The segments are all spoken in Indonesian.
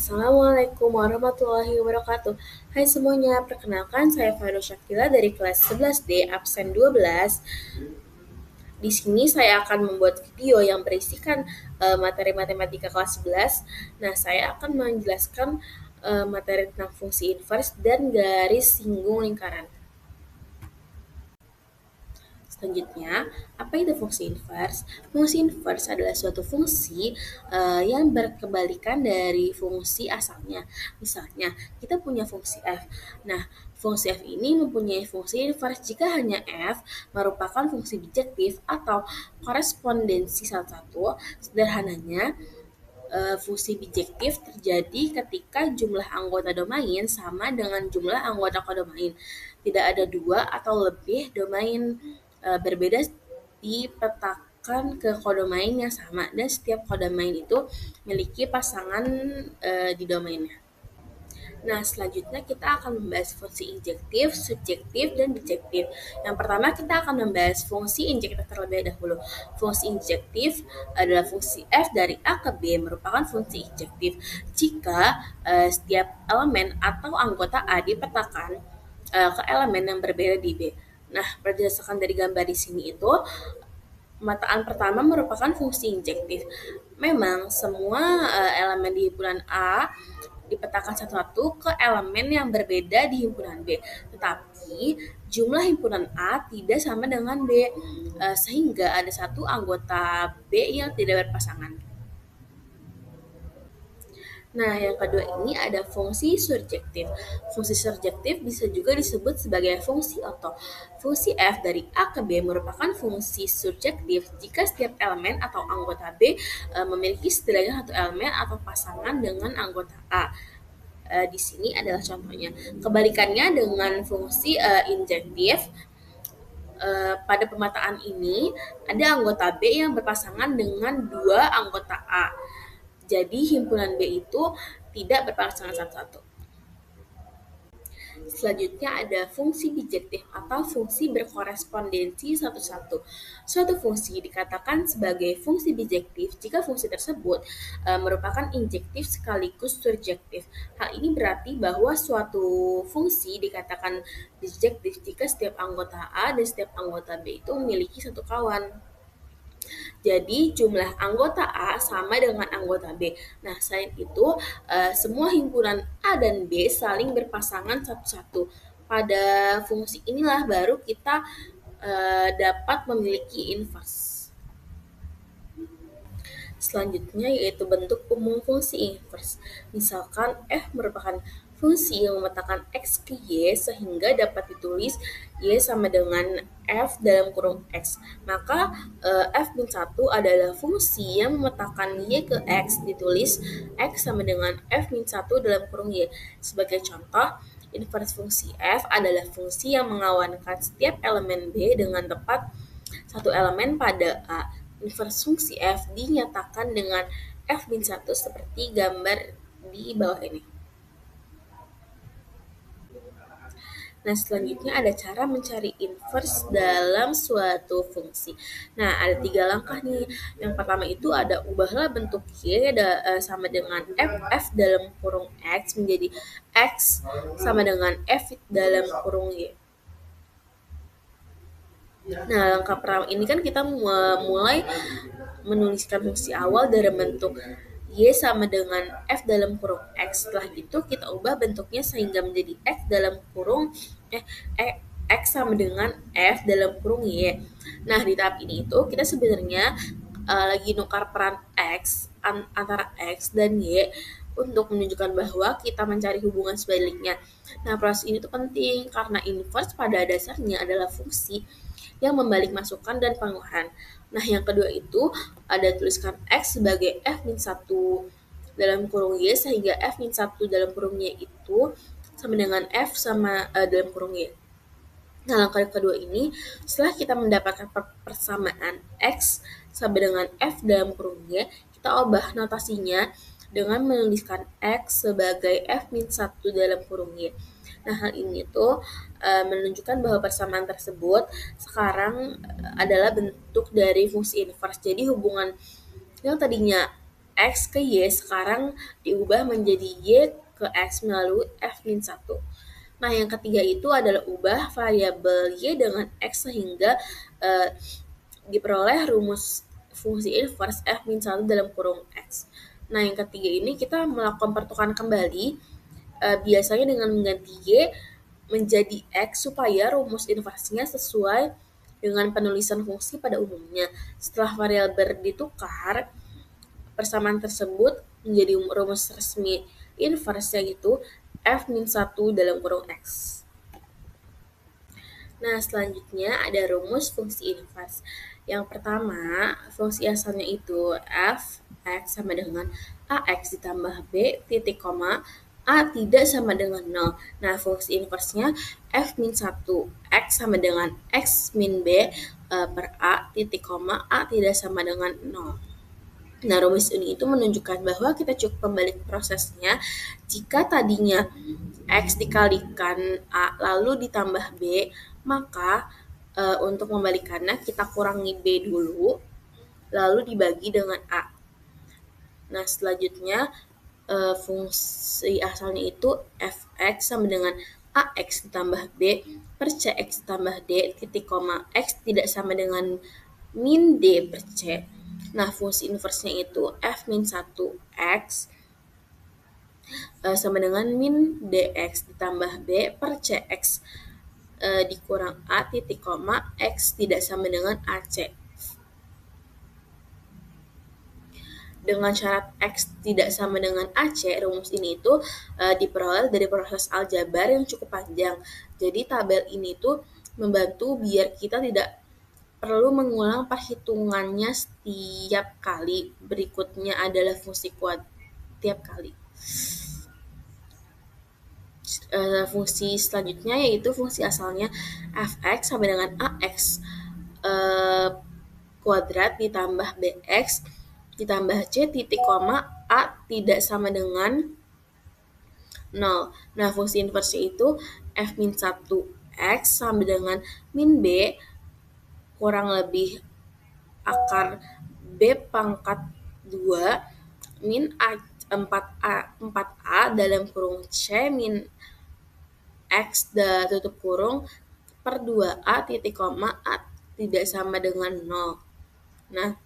Assalamualaikum warahmatullahi wabarakatuh. Hai semuanya, perkenalkan saya Fairu Syakila dari kelas 11D absen 12. Di sini saya akan membuat video yang berisikan materi matematika kelas 11. Nah, saya akan menjelaskan materi tentang fungsi inverse dan garis singgung lingkaran. Selanjutnya, apa itu fungsi inverse? Fungsi inverse adalah suatu fungsi yang berkebalikan dari fungsi asalnya. Misalnya, kita punya fungsi f. Nah, fungsi f ini mempunyai fungsi inverse jika hanya f merupakan fungsi bijektif atau korespondensi salah satu. Sederhananya, fungsi bijektif terjadi ketika jumlah anggota domain sama dengan jumlah anggota kodomain. Tidak ada dua atau lebih domain berbeda dipetakan ke kodomain yang sama dan setiap kodomain itu memiliki pasangan di domainnya. Nah, selanjutnya kita akan membahas fungsi injektif, subjektif, dan bijektif. Yang pertama kita akan membahas fungsi injektif terlebih dahulu. Fungsi injektif adalah fungsi f dari a ke b merupakan fungsi injektif jika setiap elemen atau anggota a dipetakan ke elemen yang berbeda di b. Nah, berdasarkan dari gambar di sini itu, pemetaan pertama merupakan fungsi injektif. Memang semua elemen di himpunan A dipetakan satu-satu ke elemen yang berbeda di himpunan B. Tetapi jumlah himpunan A tidak sama dengan B, sehingga ada satu anggota B yang tidak berpasangan. Nah, yang kedua ini ada fungsi surjektif. Fungsi surjektif bisa juga disebut sebagai fungsi oto. Fungsi f dari a ke b merupakan fungsi surjektif jika setiap elemen atau anggota b memiliki setidaknya satu elemen atau pasangan dengan anggota a. Di sini adalah contohnya. Kebalikannya dengan fungsi injektif, pada pemetaan ini ada anggota B yang berpasangan dengan dua anggota A. Jadi himpunan B itu tidak berpasangan satu-satu. Selanjutnya ada fungsi bijektif atau fungsi berkorespondensi satu-satu. Suatu fungsi dikatakan sebagai fungsi bijektif jika fungsi tersebut merupakan injektif sekaligus surjektif. Hal ini berarti bahwa suatu fungsi dikatakan bijektif jika setiap anggota A dan setiap anggota B itu memiliki satu kawan. Jadi jumlah anggota A sama dengan anggota B. Nah, selain itu, semua himpunan A dan B saling berpasangan satu-satu. Pada fungsi inilah baru kita dapat memiliki inverse. Selanjutnya yaitu bentuk umum fungsi inverse. Misalkan f merupakan fungsi yang memetakan x ke y sehingga dapat ditulis y sama dengan f dalam kurung x. Maka f min 1 adalah fungsi yang memetakan y ke x ditulis x sama dengan f min 1 dalam kurung y. Sebagai contoh, inverse fungsi f adalah fungsi yang mengawankan setiap elemen b dengan tepat satu elemen pada a. Inverse fungsi f dinyatakan dengan f min 1 seperti gambar di bawah ini. Nah, selanjutnya ada cara mencari inverse dalam suatu fungsi. Nah, ada 3 langkah nih. Yang pertama itu ada ubahlah bentuk y sama dengan f dalam kurung x menjadi x sama dengan f dalam kurung y. Nah, langkah pertama ini kan kita mulai menuliskan fungsi awal dari bentuk y sama dengan f dalam kurung x. Setelah itu kita ubah bentuknya sehingga menjadi x dalam kurung x sama dengan f dalam kurung y. Nah, di tahap ini itu kita sebenarnya lagi nukar peran x antara x dan y untuk menunjukkan bahwa kita mencari hubungan sebaliknya. Nah, proses ini tuh penting karena inverse pada dasarnya adalah fungsi yang membalik masukan dan pengulangan. Nah, yang kedua itu ada tuliskan x sebagai f min 1 dalam kurung y sehingga f min 1 dalam kurung y itu sama dengan f sama dalam kurung y. Nah, langkah kedua ini setelah kita mendapatkan persamaan x sama dengan f dalam kurung y, kita ubah notasinya dengan menuliskan x sebagai f min 1 dalam kurung y. Nah, hal ini tuh menunjukkan bahwa persamaan tersebut sekarang adalah bentuk dari fungsi inverse. Jadi hubungan yang tadinya X ke Y sekarang diubah menjadi Y ke X melalui F-1. Nah, yang ketiga itu adalah ubah variabel Y dengan X sehingga eh, diperoleh rumus fungsi inverse F-1 dalam kurung X. Nah, yang ketiga ini kita melakukan pertukaran kembali biasanya dengan mengganti Y menjadi X supaya rumus inversinya sesuai dengan penulisan fungsi pada umumnya. Setelah variabel ditukar, persamaan tersebut menjadi rumus resmi inverse yaitu F-1 dalam kurung X. Nah, selanjutnya ada rumus fungsi inverse. Yang pertama, fungsi asalnya itu f x sama dengan ax ditambah b titik koma a tidak sama dengan 0. Nah, fungsi inversenya f-1 x sama dengan x min b per a titik koma a tidak sama dengan 0. Nah, rumus ini itu menunjukkan bahwa kita cukup membalik prosesnya jika tadinya X dikalikan A lalu ditambah B, maka untuk membalikannya kita kurangi B dulu, lalu dibagi dengan A. Nah, selanjutnya fungsi asalnya itu fx sama dengan ax ditambah b per cx ditambah d titik koma x tidak sama dengan min d per c. Nah, fungsi inversenya itu f min 1 x sama dengan min dx ditambah b per cx dikurang a titik koma x tidak sama dengan ac. Dengan syarat X tidak sama dengan AC, rumus ini itu diperoleh dari proses aljabar yang cukup panjang. Jadi tabel ini tuh membantu biar kita tidak perlu mengulang perhitungannya setiap kali. Berikutnya adalah fungsi kuadrat tiap kali. Fungsi selanjutnya yaitu fungsi asalnya fx sama dengan ax kuadrat ditambah bx ditambah c titik koma a tidak sama dengan 0. Nah, fungsi inversi itu f-1x sama dengan min b kurang lebih akar b pangkat 2 min a 4a dalam kurung c min x tutup kurung per 2a titik koma a tidak sama dengan 0. Nah,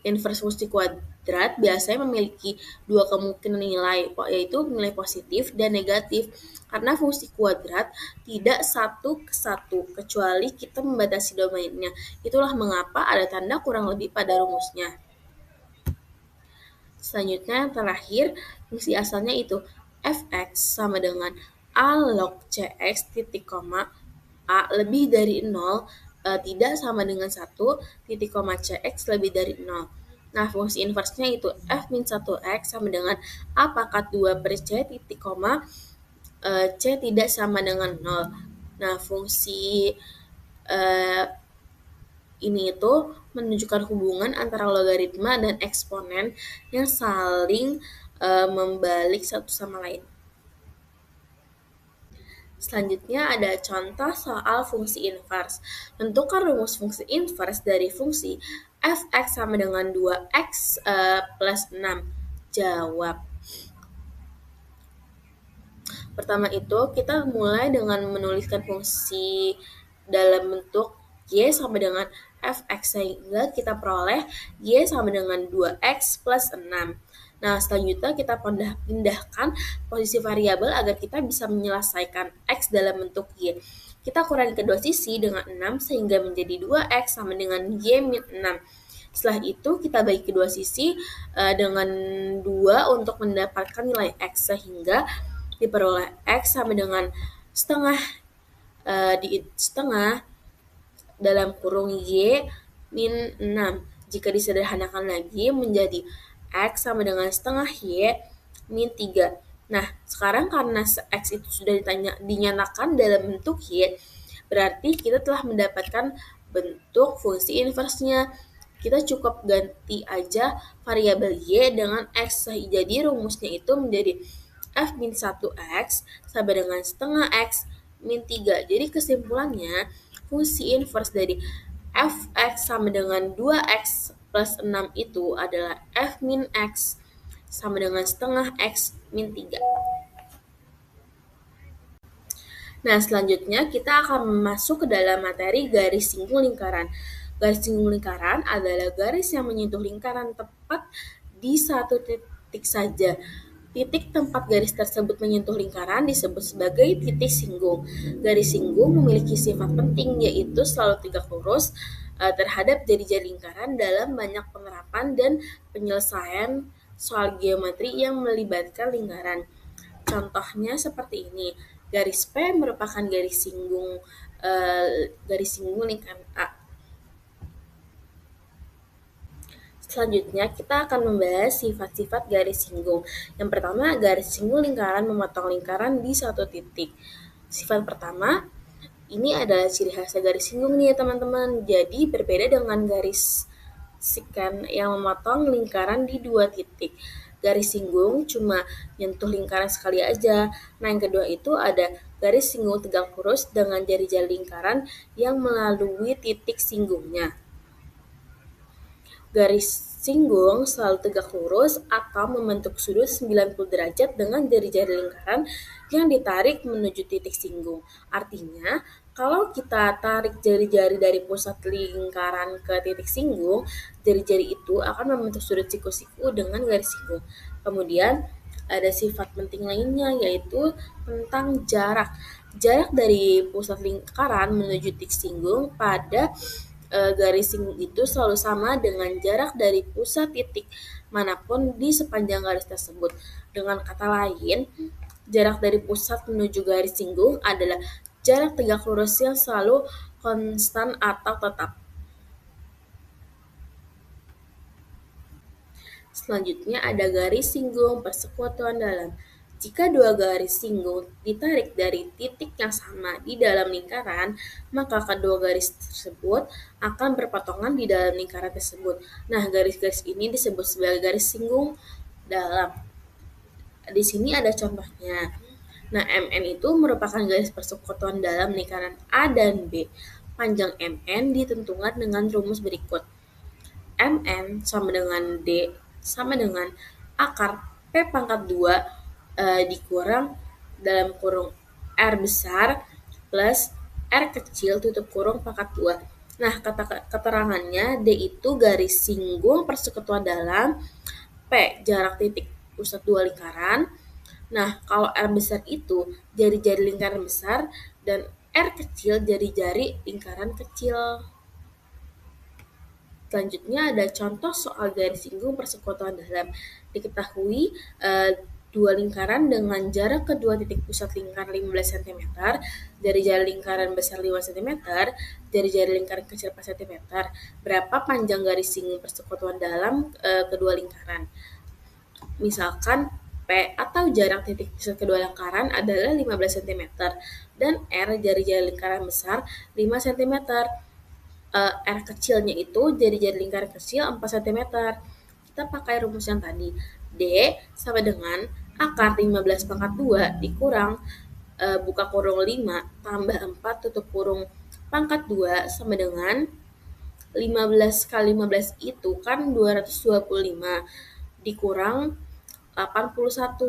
inverse fungsi kuadrat biasanya memiliki dua kemungkinan nilai, yaitu nilai positif dan negatif. Karena fungsi kuadrat tidak satu ke satu, kecuali kita membatasi domainnya. Itulah mengapa ada tanda kurang lebih pada rumusnya. Selanjutnya yang terakhir, fungsi asalnya itu fx sama dengan a log cx titik koma a lebih dari 0 tidak sama dengan 1 titik koma cx lebih dari 0. Nah, fungsi inversnya itu f-1x sama dengan a pangkat 2 per c titik koma c tidak sama dengan 0. Nah, fungsi ini itu menunjukkan hubungan antara logaritma dan eksponen yang saling membalik satu sama lain. Selanjutnya ada contoh soal fungsi inverse. Tentukan rumus fungsi inverse dari fungsi fx sama dengan 2x plus 6. Jawab. Pertama itu kita mulai dengan menuliskan fungsi dalam bentuk y sama dengan fx sehingga kita peroleh y sama dengan 2x plus 6. Nah, selanjutnya kita pindahkan posisi variabel agar kita bisa menyelesaikan x dalam bentuk y. Kita kurangi kedua sisi dengan 6 sehingga menjadi 2x sama dengan y min 6. Setelah itu kita bagi kedua sisi dengan 2 untuk mendapatkan nilai x sehingga diperoleh x sama dengan setengah di setengah dalam kurung y min 6. Jika disederhanakan lagi menjadi x sama dengan setengah y min 3. Nah, sekarang karena x itu sudah dinyatakan dalam bentuk y, berarti kita telah mendapatkan bentuk fungsi inversnya. Kita cukup ganti aja variabel y dengan x. Jadi rumusnya itu menjadi f min 1x sama dengan setengah x min 3. Jadi kesimpulannya, fungsi inverse dari fx sama dengan 2x plus 6 itu adalah F min X sama dengan setengah X min 3. Nah, selanjutnya kita akan masuk ke dalam materi garis singgung lingkaran. Garis singgung lingkaran adalah garis yang menyentuh lingkaran tepat di satu titik saja. Titik tempat garis tersebut menyentuh lingkaran disebut sebagai titik singgung. Garis singgung memiliki sifat penting yaitu selalu tegak lurus terhadap jari-jari lingkaran dalam banyak penerapan dan penyelesaian soal geometri yang melibatkan lingkaran. Contohnya seperti ini. Garis P merupakan garis singgung lingkaran A. Selanjutnya kita akan membahas sifat-sifat garis singgung. Yang pertama, garis singgung lingkaran memotong lingkaran di satu titik. Sifat pertama, ini adalah ciri khas garis singgung nih ya teman-teman. Jadi berbeda dengan garis sekant yang memotong lingkaran di dua titik. Garis singgung cuma nyentuh lingkaran sekali aja. Nah, yang kedua itu ada garis singgung tegak lurus dengan jari-jari lingkaran yang melalui titik singgungnya. Garis singgung selalu tegak lurus atau membentuk sudut 90 derajat dengan jari-jari lingkaran yang ditarik menuju titik singgung. Artinya, kalau kita tarik jari-jari dari pusat lingkaran ke titik singgung, jari-jari itu akan membentuk sudut siku-siku dengan garis singgung. Kemudian, ada sifat penting lainnya yaitu tentang jarak. Jarak dari pusat lingkaran menuju titik singgung pada garis singgung itu selalu sama dengan jarak dari pusat titik manapun di sepanjang garis tersebut. Dengan kata lain, jarak dari pusat menuju garis singgung adalah jarak tegak lurus yang selalu konstan atau tetap. Selanjutnya ada garis singgung persekutuan dalam. Jika dua garis singgung ditarik dari titik yang sama di dalam lingkaran, maka kedua garis tersebut akan berpotongan di dalam lingkaran tersebut. Nah, garis-garis ini disebut sebagai garis singgung dalam. Di sini ada contohnya. Nah, MN itu merupakan garis persekutuan dalam lingkaran A dan B. Panjang MN ditentukan dengan rumus berikut. MN sama dengan D sama dengan akar P pangkat 2 dikurang dalam kurung R besar plus R kecil tutup kurung pangkat 2. Nah, keterangannya D itu garis singgung persekutuan dalam, P jarak titik pusat dua lingkaran. Nah, kalau R besar itu jari-jari lingkaran besar dan R kecil jari-jari lingkaran kecil. Selanjutnya ada contoh soal garis singgung persekutuan dalam. Diketahui dua lingkaran dengan jarak kedua titik pusat lingkaran 15 cm, jari-jari lingkaran besar 5 cm, jari-jari lingkaran kecil 4 cm. Berapa panjang garis singgung persekutuan dalam kedua lingkaran? Misalkan P atau jarak titik pusat kedua lingkaran adalah 15 cm dan R jari-jari lingkaran besar 5 cm. R kecilnya itu jari-jari lingkaran kecil 4 cm. Kita pakai rumus yang tadi. D sama dengan akar 15 pangkat 2 dikurang buka kurung 5 tambah 4 tutup kurung pangkat 2 sama dengan 15 kali 15 itu kan 225 dikurang 81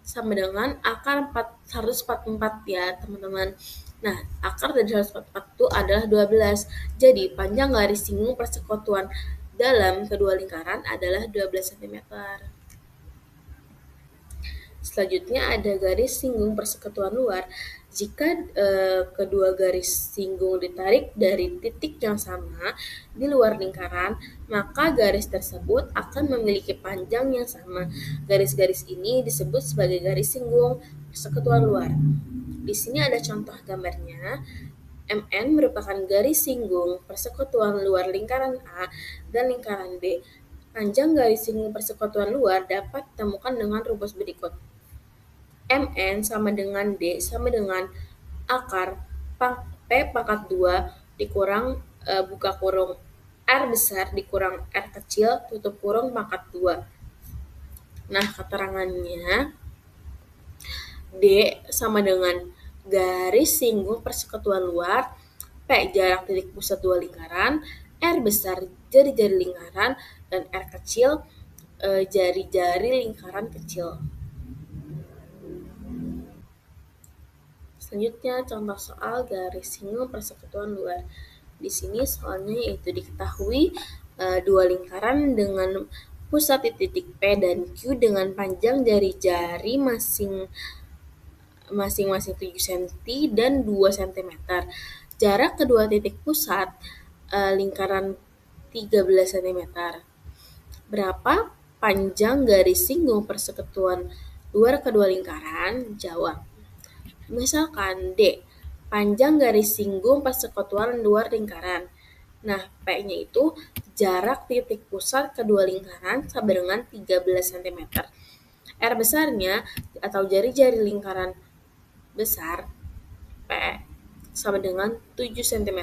sama dengan akar 144 ya teman-teman. Nah, akar dari 144 itu adalah 12. Jadi, panjang garis singgung persekutuan dalam kedua lingkaran adalah 12 cm. Selanjutnya ada garis singgung persekutuan luar. Jika kedua garis singgung ditarik dari titik yang sama di luar lingkaran, maka garis tersebut akan memiliki panjang yang sama. Garis-garis ini disebut sebagai garis singgung persekutuan luar. Di sini ada contoh gambarnya. MN merupakan garis singgung persekutuan luar lingkaran A dan lingkaran B. Panjang garis singgung persekutuan luar dapat ditemukan dengan rumus berikut. MN sama dengan D sama dengan akar P pangkat 2 dikurang buka kurung R besar dikurang R kecil tutup kurung pangkat 2. Nah, keterangannya D sama dengan garis singgung persekutuan luar, P jarak titik pusat dua lingkaran, R besar jari-jari lingkaran, dan R kecil jari-jari lingkaran kecil. Selanjutnya, contoh soal garis single persekutuan luar. Di sini soalnya yaitu diketahui dua lingkaran dengan pusat di titik P dan Q dengan panjang jari-jari masing-masing 7 cm dan 2 cm. Jarak kedua titik pusat lingkaran 13 cm. Berapa panjang garis singgung persekutuan luar kedua lingkaran? Jawab. Misalkan D, panjang garis singgung persekutuan luar lingkaran. Nah, P-nya itu jarak titik pusat kedua lingkaran sama dengan 13 cm. R besarnya atau jari-jari lingkaran besar P sama dengan 7 cm.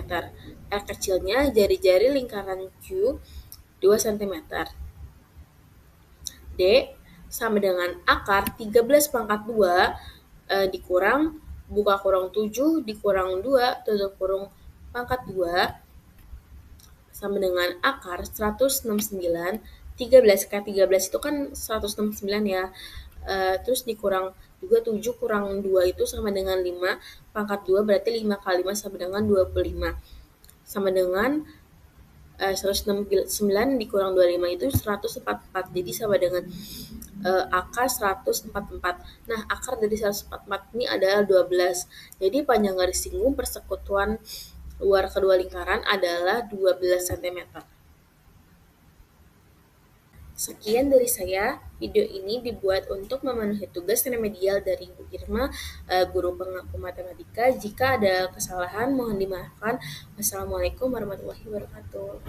R kecilnya jari-jari lingkaran Q 2 cm. D sama dengan akar 13 pangkat 2 dikurang buka kurung 7 dikurang 2 tutup kurung pangkat 2 sama dengan akar 169. 13 kan 13 itu kan 169 ya. Terus dikurang juga 7 kurang 2 itu sama dengan 5 pangkat 2 berarti 5 kali 5 sama dengan 25 sama dengan 169 dikurang 25 itu 144 jadi sama dengan akar 144. Nah, akar dari 144 ini adalah 12. Jadi panjang garis singgung persekutuan luar kedua lingkaran adalah 12 cm. Sekian dari saya. Video ini dibuat untuk memenuhi tugas remedial dari Bu Irma, guru pengampu matematika. Jika ada kesalahan mohon dimaafkan. Wassalamualaikum warahmatullahi wabarakatuh.